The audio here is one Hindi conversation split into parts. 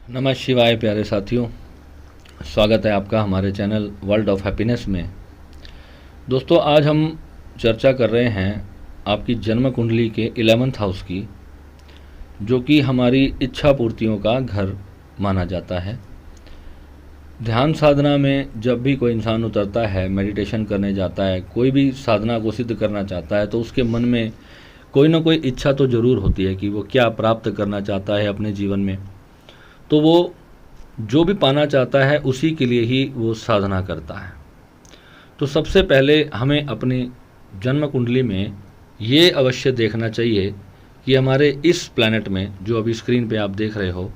नमः शिवाय प्यारे साथियों, स्वागत है आपका हमारे चैनल वर्ल्ड ऑफ हैप्पीनेस में। दोस्तों, आज हम चर्चा कर रहे हैं आपकी जन्म कुंडली के 11th हाउस की, जो कि हमारी इच्छा पूर्तियों का घर माना जाता है। ध्यान साधना में जब भी कोई इंसान उतरता है, मेडिटेशन करने जाता है, कोई भी साधना को सिद्ध करना चाहता है, तो उसके मन में कोई ना कोई इच्छा तो ज़रूर होती है कि वो क्या प्राप्त करना चाहता है अपने जीवन में। तो वो जो भी पाना चाहता है उसी के लिए ही वो साधना करता है। तो सबसे पहले हमें अपनी जन्म कुंडली में ये अवश्य देखना चाहिए कि हमारे इस प्लैनेट में, जो अभी स्क्रीन पे आप देख रहे हो,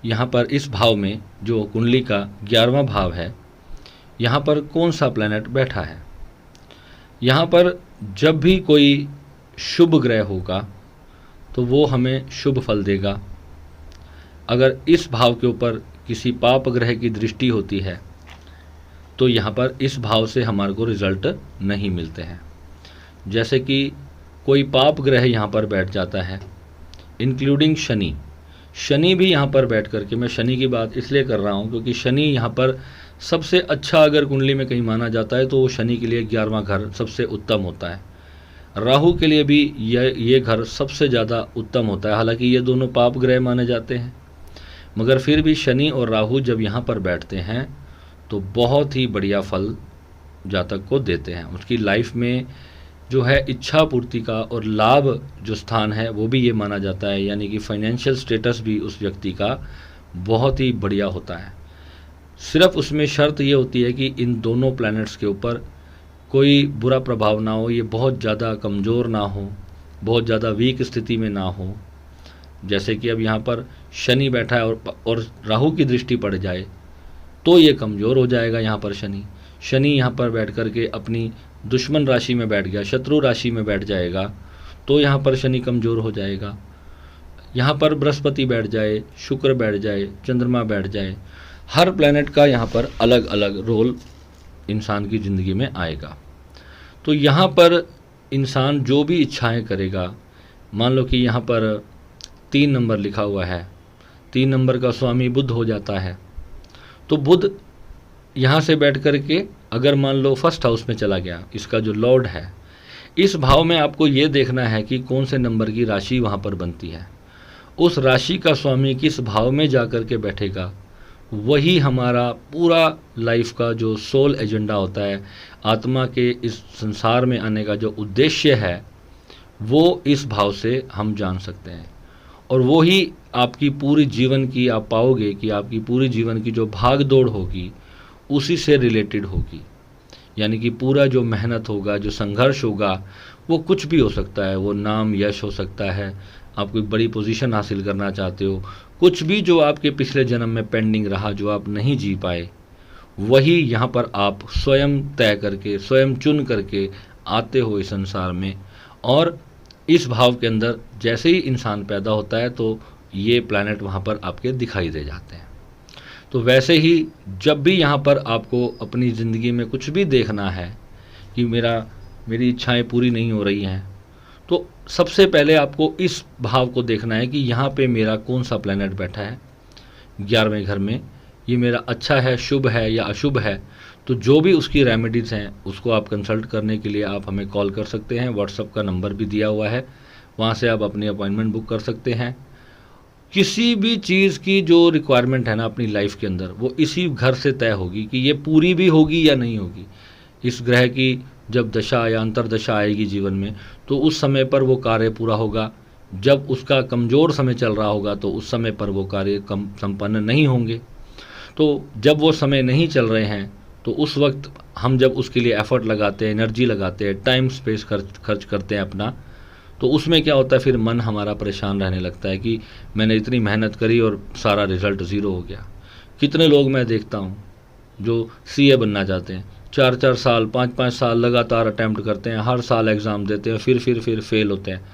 यहाँ पर इस भाव में जो कुंडली का 11वां भाव है, यहाँ पर कौन सा प्लैनेट बैठा है। यहाँ पर जब भी कोई शुभ ग्रह होगा तो वो हमें शुभ फल देगा। अगर इस भाव के ऊपर किसी पाप ग्रह की दृष्टि होती है तो यहाँ पर इस भाव से हमारे को रिजल्ट नहीं मिलते हैं। जैसे कि कोई पाप ग्रह यहाँ पर बैठ जाता है, इंक्लूडिंग शनि। शनि भी यहाँ पर बैठ करके, मैं शनि की बात इसलिए कर रहा हूँ क्योंकि शनि यहाँ पर सबसे अच्छा अगर कुंडली में कहीं माना जाता है तो वो शनि के लिए 11वां घर सबसे उत्तम होता है। राहु के लिए भी ये घर सबसे ज़्यादा उत्तम होता है। हालांकि ये दोनों पाप ग्रह माने जाते हैं, मगर फिर भी शनि और राहु जब यहाँ पर बैठते हैं तो बहुत ही बढ़िया फल जातक को देते हैं। उसकी लाइफ में जो है इच्छा पूर्ति का और लाभ जो स्थान है वो भी ये माना जाता है, यानी कि फाइनेंशियल स्टेटस भी उस व्यक्ति का बहुत ही बढ़िया होता है। सिर्फ उसमें शर्त ये होती है कि इन दोनों प्लैनेट्स के ऊपर कोई बुरा प्रभाव ना हो, ये बहुत ज़्यादा कमज़ोर ना हो, बहुत ज़्यादा वीक स्थिति में ना हो। जैसे कि अब यहाँ पर शनि बैठा है और राहु की दृष्टि पड़ जाए तो ये कमज़ोर हो जाएगा। यहाँ पर शनि यहाँ पर बैठ कर के अपनी दुश्मन राशि में बैठ गया, शत्रु राशि में बैठ जाएगा तो यहाँ पर शनि कमज़ोर हो जाएगा। यहाँ पर बृहस्पति बैठ जाए, शुक्र बैठ जाए, चंद्रमा बैठ जाए, हर प्लैनेट का यहाँ पर अलग अलग रोल इंसान की ज़िंदगी में आएगा। तो यहाँ पर इंसान जो भी इच्छाएं करेगा, मान लो कि यहाँ पर 3 नंबर लिखा हुआ है, 3 नंबर का स्वामी बुध हो जाता है, तो बुध यहाँ से बैठ कर के अगर मान लो फर्स्ट हाउस में चला गया, इसका जो लॉर्ड है, इस भाव में आपको ये देखना है कि कौन से नंबर की राशि वहाँ पर बनती है। उस राशि का स्वामी किस भाव में जा कर के बैठेगा, वही हमारा पूरा लाइफ का जो सोल एजेंडा होता है, आत्मा के इस संसार में आने का जो उद्देश्य है, वो इस भाव से हम जान सकते हैं। और वो ही आपकी पूरी जीवन की, आप पाओगे कि आपकी पूरी जीवन की जो भाग दौड़ होगी उसी से रिलेटेड होगी। यानी कि पूरा जो मेहनत होगा, जो संघर्ष होगा, वो कुछ भी हो सकता है। वो नाम, यश हो सकता है, आप कोई बड़ी पोजीशन हासिल करना चाहते हो, कुछ भी जो आपके पिछले जन्म में पेंडिंग रहा, जो आप नहीं जी पाए, वही यहाँ पर आप स्वयं तय करके, स्वयं चुन करके आते हो इस संसार में। और इस भाव के अंदर जैसे ही इंसान पैदा होता है तो ये प्लैनेट वहाँ पर आपके दिखाई दे जाते हैं। तो वैसे ही जब भी यहाँ पर आपको अपनी ज़िंदगी में कुछ भी देखना है कि मेरी इच्छाएं पूरी नहीं हो रही हैं, तो सबसे पहले आपको इस भाव को देखना है कि यहाँ पे मेरा कौन सा प्लैनेट बैठा है 11वें घर में, ये मेरा अच्छा है, शुभ है या अशुभ है। तो जो भी उसकी रेमेडीज़ हैं उसको आप कंसल्ट करने के लिए आप हमें कॉल कर सकते हैं। व्हाट्सएप का नंबर भी दिया हुआ है, वहाँ से आप अपनी अपॉइंटमेंट बुक कर सकते हैं। किसी भी चीज़ की जो रिक्वायरमेंट है ना अपनी लाइफ के अंदर, वो इसी घर से तय होगी कि ये पूरी भी होगी या नहीं होगी। इस ग्रह की जब दशा या अंतरदशा आएगी जीवन में, तो उस समय पर वो कार्य पूरा होगा। जब उसका कमज़ोर समय चल रहा होगा तो उस समय पर वो कार्य संपन्न नहीं होंगे। तो जब वो समय नहीं चल रहे हैं तो उस वक्त हम जब उसके लिए एफर्ट लगाते हैं, एनर्जी लगाते हैं, टाइम स्पेस खर्च करते हैं अपना, तो उसमें क्या होता है, फिर मन हमारा परेशान रहने लगता है कि मैंने इतनी मेहनत करी और सारा रिज़ल्ट ज़ीरो हो गया। कितने लोग मैं देखता हूँ जो सीए बनना चाहते हैं, 4-4 साल, 5-5 साल लगातार अटैम्प्ट करते हैं, हर साल एग्ज़ाम देते हैं, फिर फेल होते हैं।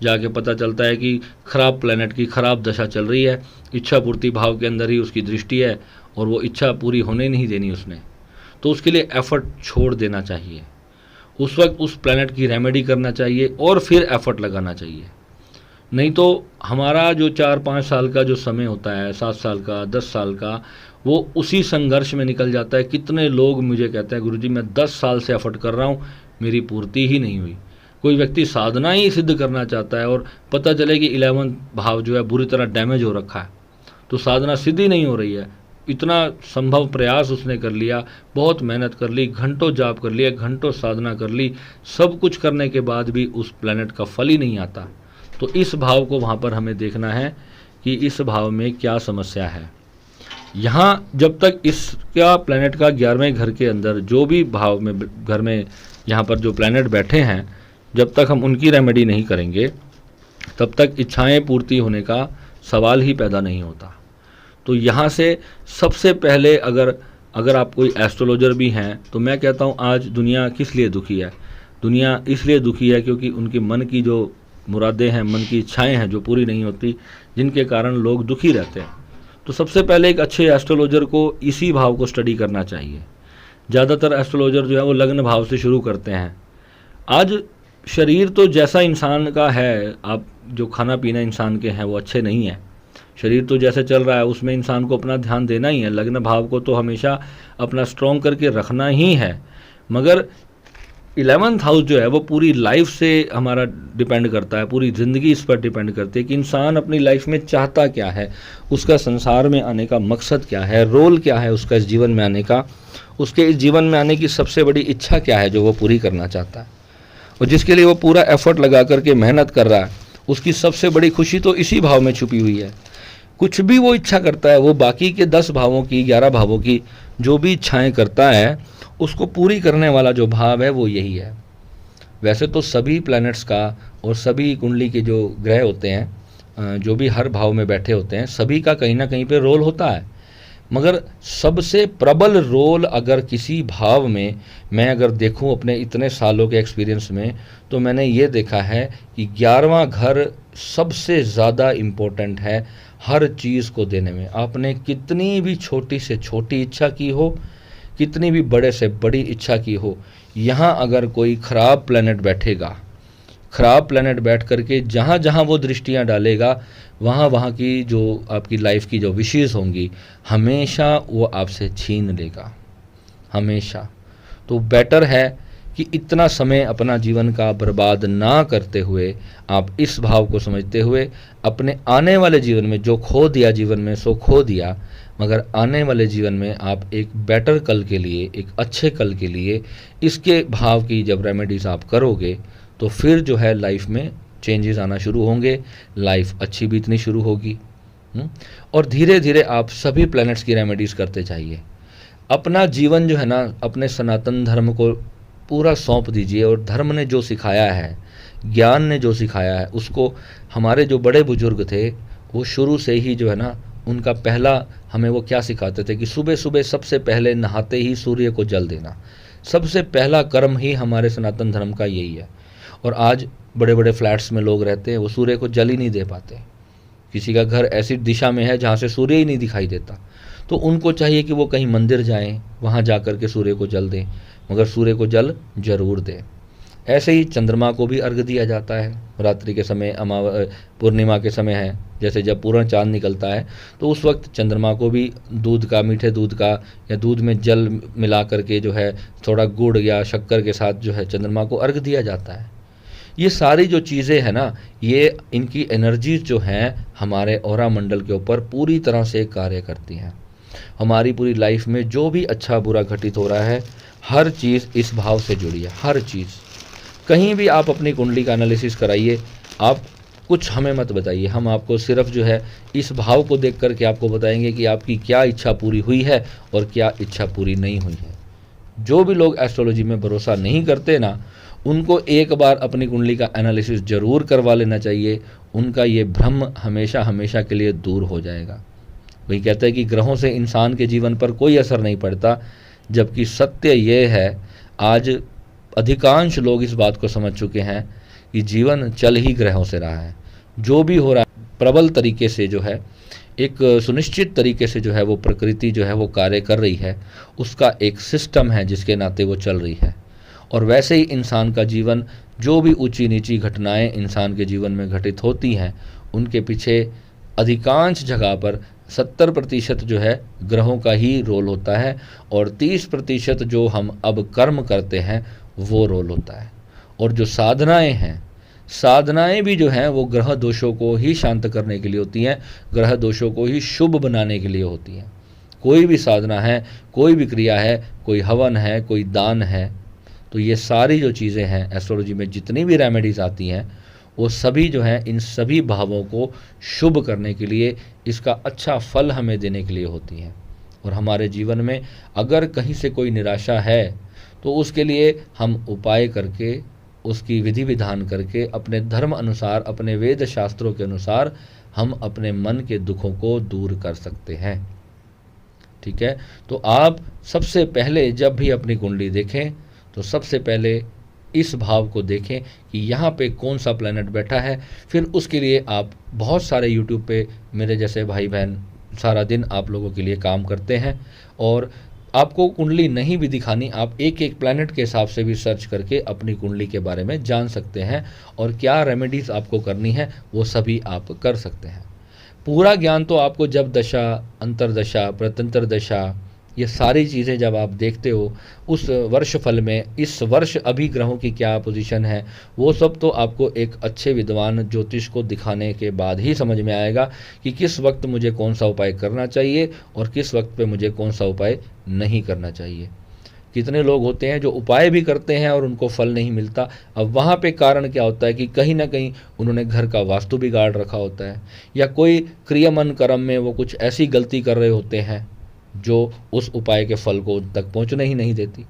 जाके पता चलता है कि ख़राब प्लैनेट की ख़राब दशा चल रही है, इच्छा पूर्ति भाव के अंदर ही उसकी दृष्टि है और वो इच्छा पूरी होने नहीं देनी उसने। तो उसके लिए एफ़र्ट छोड़ देना चाहिए, उस वक्त उस प्लैनेट की रेमेडी करना चाहिए और फिर एफ़र्ट लगाना चाहिए। नहीं तो हमारा जो 4-5 साल का जो समय होता है, 7 साल का, 10 साल का, वो उसी संघर्ष में निकल जाता है। कितने लोग मुझे कहते हैं गुरुजी मैं 10 साल से एफर्ट कर रहा हूँ, मेरी पूर्ति ही नहीं हुई। कोई व्यक्ति साधना ही सिद्ध करना चाहता है और पता चले कि 11वां भाव जो है बुरी तरह डैमेज हो रखा है, तो साधना सिद्ध ही नहीं हो रही है। इतना संभव प्रयास उसने कर लिया, बहुत मेहनत कर ली, घंटों जाप कर लिया, घंटों साधना कर ली, सब कुछ करने के बाद भी उस प्लैनेट का फल ही नहीं आता। तो इस भाव को वहाँ पर हमें देखना है कि इस भाव में क्या समस्या है। यहाँ जब तक इसका प्लैनेट का 11वें घर के अंदर जो भी भाव में घर में यहाँ पर जो प्लैनेट बैठे हैं, जब तक हम उनकी रेमेडी नहीं करेंगे तब तक इच्छाएं पूर्ति होने का सवाल ही पैदा नहीं होता। तो यहाँ से सबसे पहले अगर आप कोई एस्ट्रोलॉजर भी हैं तो मैं कहता हूँ आज दुनिया किस लिए दुखी है। दुनिया इसलिए दुखी है क्योंकि उनके मन की जो मुरादें हैं, मन की इच्छाएं हैं जो पूरी नहीं होती, जिनके कारण लोग दुखी रहते हैं। तो सबसे पहले एक अच्छे एस्ट्रोलॉजर को इसी भाव को स्टडी करना चाहिए। ज़्यादातर एस्ट्रोलॉजर जो है वो लग्न भाव से शुरू करते हैं। आज शरीर तो जैसा इंसान का है, आप जो खाना पीना इंसान के हैं वो अच्छे नहीं है। शरीर तो जैसे चल रहा है उसमें इंसान को अपना ध्यान देना ही है। लग्न भाव को तो हमेशा अपना स्ट्रॉन्ग करके रखना ही है। मगर 11th हाउस जो है वो पूरी लाइफ से हमारा डिपेंड करता है, पूरी ज़िंदगी इस पर डिपेंड करती है कि इंसान अपनी लाइफ में चाहता क्या है, उसका संसार में आने का मकसद क्या है, रोल क्या है उसका इस जीवन में आने का, उसके इस जीवन में आने की सबसे बड़ी इच्छा क्या है जो वो पूरी करना चाहता है और जिसके लिए वो पूरा एफर्ट लगा करके मेहनत कर रहा है। उसकी सबसे बड़ी खुशी तो इसी भाव में छुपी हुई है। कुछ भी वो इच्छा करता है, वो बाकी के 10 भावों की, 11 भावों की जो भी इच्छाएं करता है, उसको पूरी करने वाला जो भाव है वो यही है। वैसे तो सभी प्लैनेट्स का और सभी कुंडली के जो ग्रह होते हैं, जो भी हर भाव में बैठे होते हैं, सभी का कहीं ना कहीं पे रोल होता है। मगर सबसे प्रबल रोल अगर किसी भाव में मैं अगर देखूं अपने इतने सालों के एक्सपीरियंस में, तो मैंने ये देखा है कि 11वां घर सबसे ज़्यादा इम्पोर्टेंट है हर चीज़ को देने में। आपने कितनी भी छोटी से छोटी इच्छा की हो, कितनी भी बड़े से बड़ी इच्छा की हो, यहाँ अगर कोई ख़राब प्लैनेट बैठेगा, ख़राब प्लैनेट बैठ करके जहाँ जहाँ वो दृष्टियाँ डालेगा, वहाँ वहाँ की जो आपकी लाइफ की जो विशेष होंगी, हमेशा वो आपसे छीन लेगा, हमेशा। तो बेटर है कि इतना समय अपना जीवन का बर्बाद ना करते हुए, आप इस भाव को समझते हुए अपने आने वाले जीवन में जो खो दिया जीवन में सो खो दिया, मगर आने वाले जीवन में आप एक बेटर कल के लिए, एक अच्छे कल के लिए इसके भाव की जब रेमेडीज़ आप करोगे तो फिर जो है लाइफ में चेंजेस आना शुरू होंगे, लाइफ अच्छी बीतनी शुरू होगी। और धीरे धीरे आप सभी प्लैनेट्स की रेमेडीज़ करते जाइए। अपना जीवन जो है ना, अपने सनातन धर्म को पूरा सौंप दीजिए और धर्म ने जो सिखाया है, ज्ञान ने जो सिखाया है, उसको हमारे जो बड़े बुजुर्ग थे वो शुरू से ही जो है ना, उनका पहला हमें वो क्या सिखाते थे कि सुबह सुबह सबसे पहले नहाते ही सूर्य को जल देना। सबसे पहला कर्म ही हमारे सनातन धर्म का यही है। और आज बड़े बड़े फ्लैट्स में लोग रहते हैं, वो सूर्य को जल ही नहीं दे पाते। किसी का घर ऐसी दिशा में है जहाँ से सूर्य ही नहीं दिखाई देता, तो उनको चाहिए कि वो कहीं मंदिर जाएं, वहाँ जा कर के सूर्य को जल दें, मगर सूर्य को जल जरूर दें। ऐसे ही चंद्रमा को भी अर्घ दिया जाता है रात्रि के समय, पूर्णिमा के समय है, जैसे जब पूर्ण चांद निकलता है तो उस वक्त चंद्रमा को भी दूध का, मीठे दूध का या दूध में जल मिला करके जो है थोड़ा गुड़ या शक्कर के साथ जो है चंद्रमा को अर्घ दिया जाता है। ये सारी जो चीज़ें हैं ना, ये इनकी एनर्जीज जो हैं हमारे ऑरा मंडल के ऊपर पूरी तरह से कार्य करती हैं। हमारी पूरी लाइफ में जो भी अच्छा बुरा घटित हो रहा है, हर चीज़ इस भाव से जुड़ी है, हर चीज़। कहीं भी आप अपनी कुंडली का एनालिसिस कराइए, आप कुछ हमें मत बताइए, हम आपको सिर्फ जो है इस भाव को देख करके आपको बताएंगे कि आपकी क्या इच्छा पूरी हुई है और क्या इच्छा पूरी नहीं हुई है। जो भी लोग एस्ट्रोलॉजी में भरोसा नहीं करते ना, उनको एक बार अपनी कुंडली का एनालिसिस ज़रूर करवा लेना चाहिए। उनका ये भ्रम हमेशा हमेशा के लिए दूर हो जाएगा। वही कहते हैं कि ग्रहों से इंसान के जीवन पर कोई असर नहीं पड़ता, जबकि सत्य ये है, आज अधिकांश लोग इस बात को समझ चुके हैं कि जीवन चल ही ग्रहों से रहा है। जो भी हो रहा है प्रबल तरीके से जो है, एक सुनिश्चित तरीके से जो है वो प्रकृति जो है वो कार्य कर रही है, उसका एक सिस्टम है जिसके नाते वो चल रही है। और वैसे ही इंसान का जीवन जो भी ऊंची नीची घटनाएं इंसान के जीवन में घटित होती हैं, उनके पीछे अधिकांश जगह पर 70% जो है ग्रहों का ही रोल होता है और 30% जो हम अब कर्म करते हैं वो रोल होता है। और जो साधनाएं हैं, साधनाएं भी जो हैं वो ग्रह दोषों को ही शांत करने के लिए होती हैं, ग्रह दोषों को ही शुभ बनाने के लिए होती हैं। कोई भी साधना है, कोई भी क्रिया है, कोई हवन है, कोई दान है, तो ये सारी जो चीज़ें हैं एस्ट्रोलॉजी में जितनी भी रेमेडीज़ आती हैं वो सभी जो हैं इन सभी भावों को शुभ करने के लिए, इसका अच्छा फल हमें देने के लिए होती हैं। और हमारे जीवन में अगर कहीं से कोई निराशा है तो उसके लिए हम उपाय करके, उसकी विधि विधान करके, अपने धर्म अनुसार, अपने वेद शास्त्रों के अनुसार हम अपने मन के दुखों को दूर कर सकते हैं। ठीक है, तो आप सबसे पहले जब भी अपनी कुंडली देखें तो सबसे पहले इस भाव को देखें कि यहाँ पे कौन सा प्लैनेट बैठा है। फिर उसके लिए आप बहुत सारे यूट्यूब पे मेरे जैसे भाई बहन सारा दिन आप लोगों के लिए काम करते हैं और आपको कुंडली नहीं भी दिखानी, आप एक एक प्लैनेट के हिसाब से भी सर्च करके अपनी कुंडली के बारे में जान सकते हैं और क्या रेमेडीज़ आपको करनी है वो सभी आप कर सकते हैं। पूरा ज्ञान तो आपको जब दशा, अंतरदशा, प्रत्यंतर दशा, ये सारी चीज़ें जब आप देखते हो उस वर्ष फल में, इस वर्ष अभी ग्रहों की क्या पोजीशन है, वो सब तो आपको एक अच्छे विद्वान ज्योतिष को दिखाने के बाद ही समझ में आएगा कि किस वक्त मुझे कौन सा उपाय करना चाहिए और किस वक्त पे मुझे कौन सा उपाय नहीं करना चाहिए। कितने लोग होते हैं जो उपाय भी करते हैं और उनको फल नहीं मिलता। अब वहाँ पे कारण क्या होता है कि कहीं ना कहीं उन्होंने घर का वास्तु बिगाड़ रखा होता है या कोई क्रियामन कर्म में वो कुछ ऐसी गलती कर रहे होते हैं जो उस उपाय के फल को उन तक पहुंचने ही नहीं देती,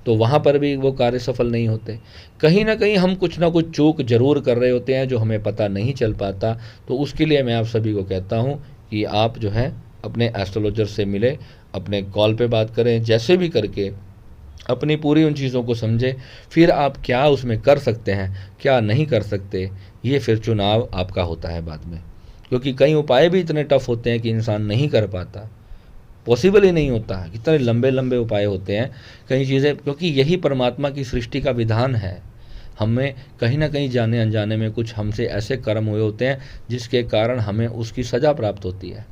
तो वहाँ पर भी वो कार्य सफल नहीं होते। कहीं ना कहीं हम कुछ ना कुछ चूक जरूर कर रहे होते हैं जो हमें पता नहीं चल पाता। तो उसके लिए मैं आप सभी को कहता हूँ कि आप जो है अपने एस्ट्रोलॉजर से मिले, अपने कॉल पे बात करें, जैसे भी करके अपनी पूरी उन चीज़ों को समझें, फिर आप क्या उसमें कर सकते हैं, क्या नहीं कर सकते, ये फिर चुनाव आपका होता है बाद में। क्योंकि कई उपाय भी इतने टफ होते हैं कि इंसान नहीं कर पाता, पॉसिबल ही नहीं होता है। कितने लंबे लंबे उपाय होते हैं कई चीज़ें, क्योंकि यही परमात्मा की सृष्टि का विधान है। हमें कहीं ना कहीं जाने अनजाने में कुछ हमसे ऐसे कर्म हुए होते हैं जिसके कारण हमें उसकी सज़ा प्राप्त होती है,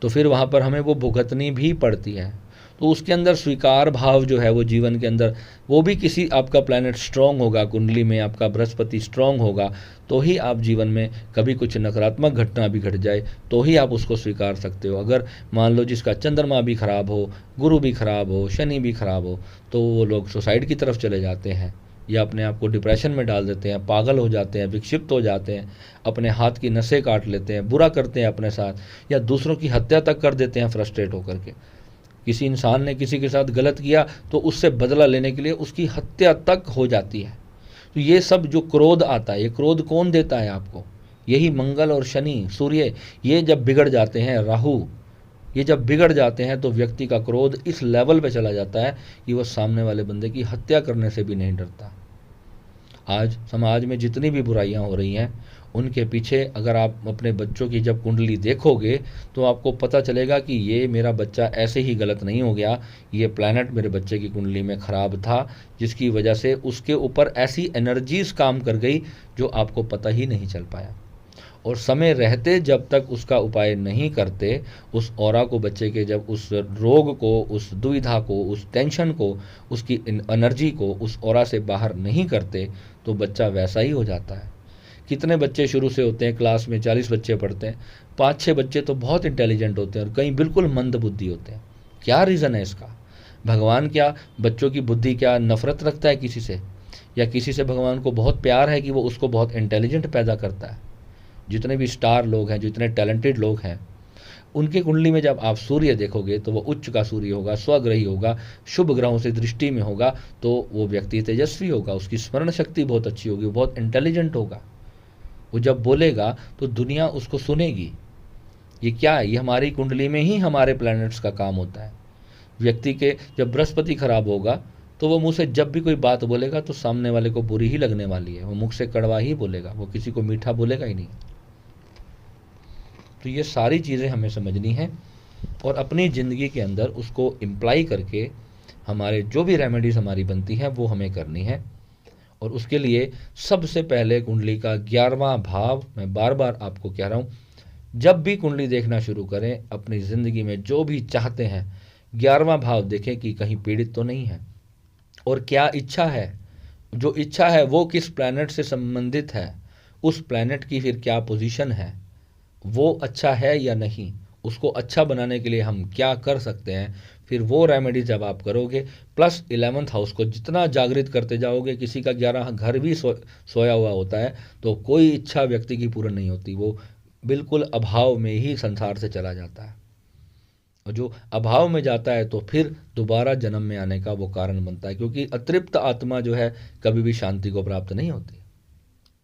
तो फिर वहाँ पर हमें वो भुगतनी भी पड़ती है। तो उसके अंदर स्वीकार भाव जो है वो जीवन के अंदर, वो भी किसी आपका प्लैनेट स्ट्रांग होगा, कुंडली में आपका बृहस्पति स्ट्रांग होगा, तो ही आप जीवन में कभी कुछ नकारात्मक घटना भी घट जाए तो ही आप उसको स्वीकार सकते हो। अगर मान लो जिसका चंद्रमा भी खराब हो, गुरु भी खराब हो, शनि भी खराब हो, तो वो लोग सुसाइड की तरफ चले जाते हैं या अपने आप को डिप्रेशन में डाल देते हैं, पागल हो जाते हैं, विक्षिप्त हो जाते हैं, अपने हाथ की नसें काट लेते हैं, बुरा करते हैं अपने साथ, या दूसरों की हत्या तक कर देते हैं फ्रस्ट्रेट होकर के। किसी इंसान ने किसी के साथ गलत किया तो उससे बदला लेने के लिए उसकी हत्या तक हो जाती है। तो ये सब जो क्रोध आता है, ये क्रोध कौन देता है आपको? यही मंगल और शनि, सूर्य, ये जब बिगड़ जाते हैं, राहु, ये जब बिगड़ जाते हैं तो व्यक्ति का क्रोध इस लेवल पे चला जाता है कि वह सामने वाले बंदे की हत्या करने से भी नहीं डरता। आज समाज में जितनी भी बुराइयां हो रही हैं उनके पीछे अगर आप अपने बच्चों की जब कुंडली देखोगे तो आपको पता चलेगा कि ये मेरा बच्चा ऐसे ही गलत नहीं हो गया, ये प्लैनेट मेरे बच्चे की कुंडली में ख़राब था जिसकी वजह से उसके ऊपर ऐसी एनर्जीज काम कर गई जो आपको पता ही नहीं चल पाया। और समय रहते जब तक उसका उपाय नहीं करते, उस ऑरा को, बच्चे के जब उस रोग को, उस दुविधा को, उस टेंशन को, उसकी एनर्जी को उस ऑरा से बाहर नहीं करते, तो बच्चा वैसा ही हो जाता है। कितने बच्चे शुरू से होते हैं, क्लास में 40 बच्चे पढ़ते हैं, 5-6 बच्चे तो बहुत इंटेलिजेंट होते हैं और कई बिल्कुल मंद बुद्धि होते हैं। क्या रीज़न है इसका? भगवान क्या बच्चों की बुद्धि क्या नफ़रत रखता है किसी से, या किसी से भगवान को बहुत प्यार है कि वो उसको बहुत इंटेलिजेंट पैदा करता है? जितने भी स्टार लोग हैं, जितने टैलेंटेड लोग हैं, उनकी कुंडली में जब आप सूर्य देखोगे तो वो उच्च का सूर्य होगा, स्वग्रही होगा, शुभ ग्रहों से दृष्टि में होगा, तो वो व्यक्ति तेजस्वी होगा, उसकी स्मरण शक्ति बहुत अच्छी होगी, वो बहुत इंटेलिजेंट होगा। वो जब बोलेगा तो दुनिया उसको सुनेगी। ये क्या है? ये हमारी कुंडली में ही हमारे प्लैनेट्स का काम होता है। व्यक्ति के जब बृहस्पति खराब होगा तो वो मुँह से जब भी कोई बात बोलेगा तो सामने वाले को बुरी ही लगने वाली है, वो मुख से कड़वा ही बोलेगा, वो किसी को मीठा बोलेगा ही नहीं। तो ये सारी चीज़ें हमें समझनी है और अपनी ज़िंदगी के अंदर उसको इम्प्लाई करके हमारे जो भी रेमेडीज़ हमारी बनती हैं वो हमें करनी है। और उसके लिए सबसे पहले कुंडली का 11वां भाव, मैं बार बार आपको कह रहा हूँ, जब भी कुंडली देखना शुरू करें अपनी ज़िंदगी में जो भी चाहते हैं 11वां भाव देखें कि कहीं पीड़ित तो नहीं है, और क्या इच्छा है, जो इच्छा है वो किस प्लैनेट से संबंधित है, उस प्लैनेट की फिर क्या पोजीशन है, वो अच्छा है या नहीं, उसको अच्छा बनाने के लिए हम क्या कर सकते हैं। फिर वो रेमेडी जब आप करोगे, प्लस 11th हाउस को जितना जागृत करते जाओगे, किसी का 11 घर भी सोया हुआ होता है तो कोई इच्छा व्यक्ति की पूर्ण नहीं होती, वो बिल्कुल अभाव में ही संसार से चला जाता है, और जो अभाव में जाता है तो फिर दोबारा जन्म में आने का वो कारण बनता है, क्योंकि अतृप्त आत्मा जो है कभी भी शांति को प्राप्त नहीं होती।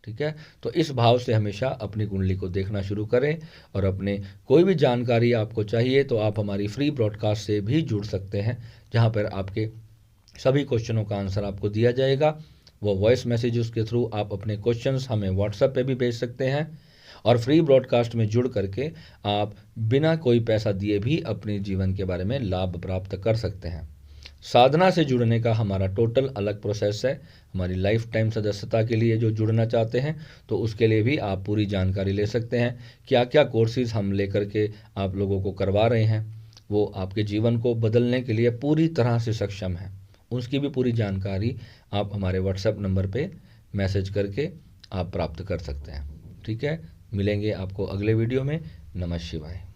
ठीक है, तो इस भाव से हमेशा अपनी कुंडली को देखना शुरू करें, और अपने कोई भी जानकारी आपको चाहिए तो आप हमारी फ्री ब्रॉडकास्ट से भी जुड़ सकते हैं, जहां पर आपके सभी क्वेश्चनों का आंसर आपको दिया जाएगा। वो वॉइस मैसेजेस के थ्रू आप अपने क्वेश्चंस हमें व्हाट्सएप पे भी भेज सकते हैं, और फ्री ब्रॉडकास्ट में जुड़ करके आप बिना कोई पैसा दिए भी अपने जीवन के बारे में लाभ प्राप्त कर सकते हैं। साधना से जुड़ने का हमारा टोटल अलग प्रोसेस है। हमारी लाइफ टाइम सदस्यता के लिए जो जुड़ना चाहते हैं तो उसके लिए भी आप पूरी जानकारी ले सकते हैं, क्या क्या कोर्सेज हम लेकर के आप लोगों को करवा रहे हैं, वो आपके जीवन को बदलने के लिए पूरी तरह से सक्षम है, उसकी भी पूरी जानकारी आप हमारे व्हाट्सएप नंबर पे मैसेज करके आप प्राप्त कर सकते हैं। ठीक है, मिलेंगे आपको अगले वीडियो में। नमः शिवाय।